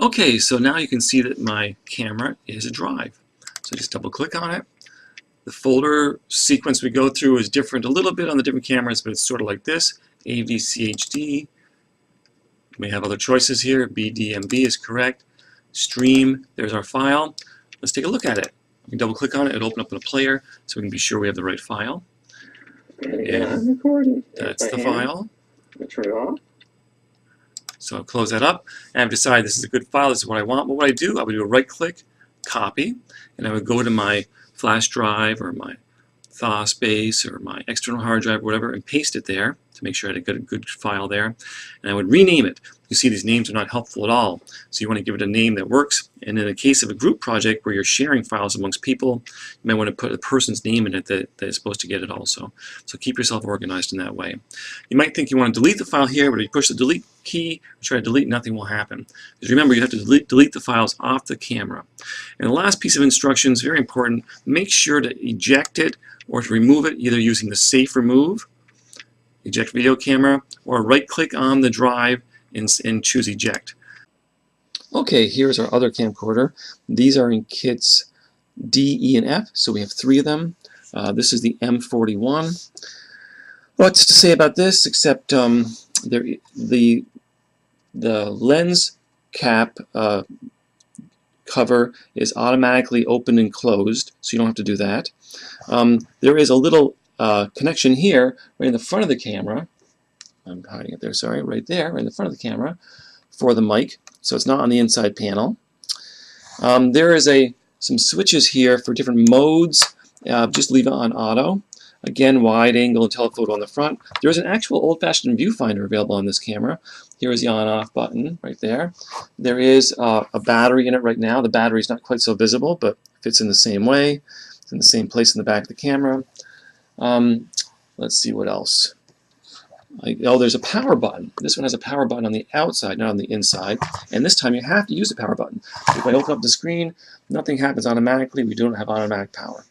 Okay, so now you can see that my camera is a drive. So just double click on it. The folder sequence we go through is different a little bit on the different cameras, but it's sort of like this: AVCHD. We may have other choices here. BDMB is correct. Stream, there's our file. Let's take a look at it. You can double click on it, it'll open up in a player so we can be sure we have the right file. And I'm recording. That's the file. Turn it off. So I'll close that up, and I've decided this is a good file, this is what I want. What would I do? I would do a right click, copy, and I would go to my flash drive or my thaw space or my external hard drive or whatever and paste it there to make sure I had a good file there. And I would rename it. You see these names are not helpful at all, so you want to give it a name that works. And in the case of a group project where you're sharing files amongst people, you might want to put a person's name in it that is supposed to get it also. So keep yourself organized in that way. You might think you want to delete the file here, but if you push the delete key or try to delete, nothing will happen. Because remember, you have to delete the files off the camera. And the last piece of instructions, very important, make sure to eject it or to remove it either using the safe remove, eject video camera, or right click on the drive and choose eject. Okay, here's our other camcorder. These are in kits D, E, and F, so we have 3 of them. This is the M41. What's to say about this except the lens cap cover is automatically open and closed, so you don't have to do that. There is a little connection here right in the front of the camera. I'm hiding it there, sorry, right there in the front of the camera for the mic, so it's not on the inside panel. There is some switches here for different modes. Just leave it on auto. Again, wide angle and telephoto on the front. There is an actual old-fashioned viewfinder available on this camera. Here is the on-off button right there. There is a battery in it right now. The battery is not quite so visible, but fits in the same way. It's in the same place in the back of the camera. Let's see what else. Oh, there's a power button. This one has a power button on the outside, not on the inside. And this time you have to use the power button. If I open up the screen, nothing happens automatically. We don't have automatic power.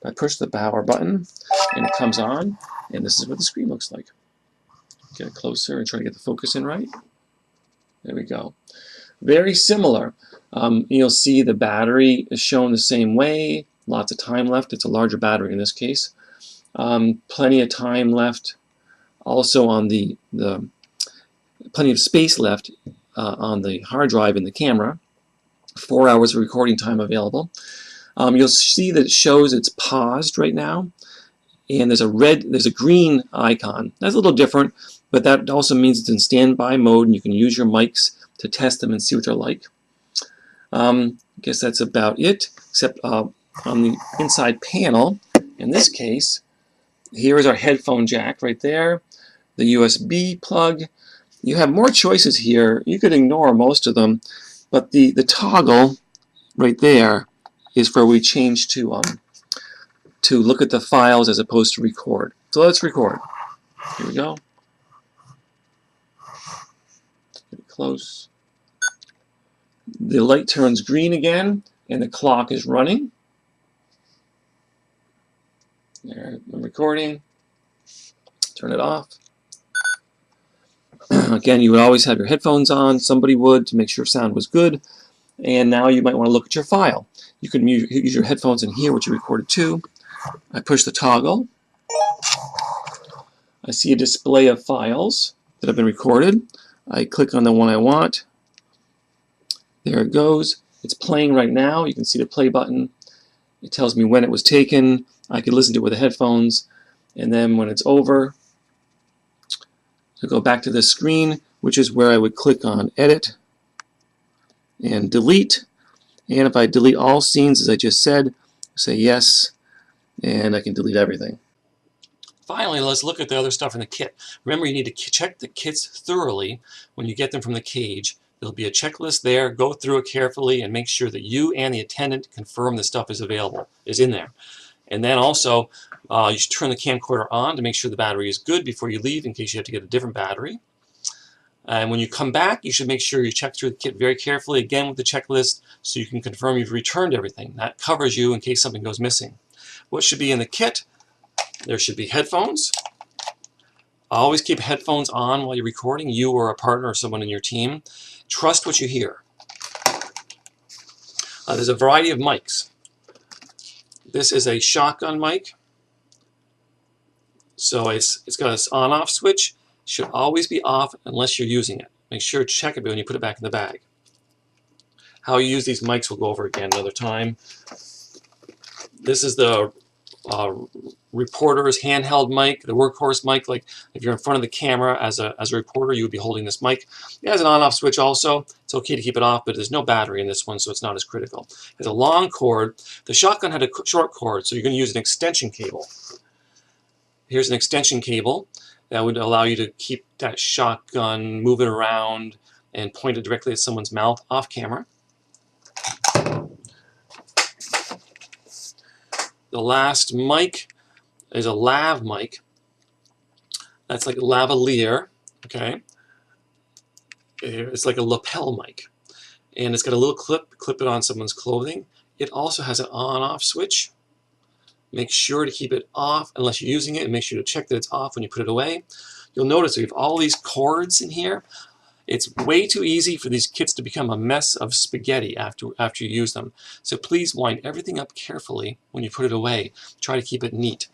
I push the power button, and it comes on, and this is what the screen looks like. Get it closer and try to get the focus in right. There we go. Very similar. You'll see the battery is shown the same way. Lots of time left. It's a larger battery in this case. Plenty of time left. Also on the plenty of space left on the hard drive in the camera. 4 hours of recording time available. You'll see that it shows it's paused right now, and there's a green icon. That's a little different, but that also means it's in standby mode, and you can use your mics to test them and see what they're like. I guess that's about it, except on the inside panel, in this case, here is our headphone jack right there, the USB plug. You have more choices here. You could ignore most of them, but the toggle right there is where we change to look at the files as opposed to record. So let's record. Here we go. Get it close. The light turns green again, and the clock is running. There, I'm recording. Turn it off. Again, you would always have your headphones on. Somebody would, to make sure sound was good. And now you might want to look at your file. You can use your headphones in here, which you recorded to. I push the toggle. I see a display of files that have been recorded. I click on the one I want. There it goes. It's playing right now. You can see the play button. It tells me when it was taken. I can listen to it with the headphones. And then when it's over, I go back to the screen, which is where I would click on Edit and Delete. And if I delete all scenes, as I just said, say yes, and I can delete everything. Finally, let's look at the other stuff in the kit. Remember, you need to check the kits thoroughly when you get them from the cage. There'll be a checklist there. Go through it carefully and make sure that you and the attendant confirm the stuff is available, is in there. And then also, you should turn the camcorder on to make sure the battery is good before you leave in case you have to get a different battery. And when you come back, you should make sure you check through the kit very carefully, again with the checklist, so you can confirm you've returned everything. That covers you in case something goes missing. What should be in the kit? There should be headphones. Always keep headphones on while you're recording, you or a partner or someone in your team. Trust what you hear. There's a variety of mics. This is a shotgun mic. So it's got this on-off switch. Should always be off unless you're using it. Make sure to check it when you put it back in the bag. How you use these mics we'll go over again another time. This is the reporter's handheld mic, the workhorse mic. Like if you're in front of the camera as a reporter, you would be holding this mic. It has an on-off switch also. It's okay to keep it off, but there's no battery in this one, so it's not as critical. It has a long cord. The shotgun had a short cord, so you're going to use an extension cable. Here's an extension cable that would allow you to keep that shotgun moving around and point it directly at someone's mouth off camera. The last mic is a lav mic. That's like a lavalier, okay? It's like a lapel mic. And it's got a little clip it on someone's clothing. It also has an on-off switch. Make sure to keep it off unless you're using it, and make sure to check that it's off when you put it away. You'll notice we have all these cords in here. It's way too easy for these kits to become a mess of spaghetti after you use them. So please wind everything up carefully when you put it away. Try to keep it neat.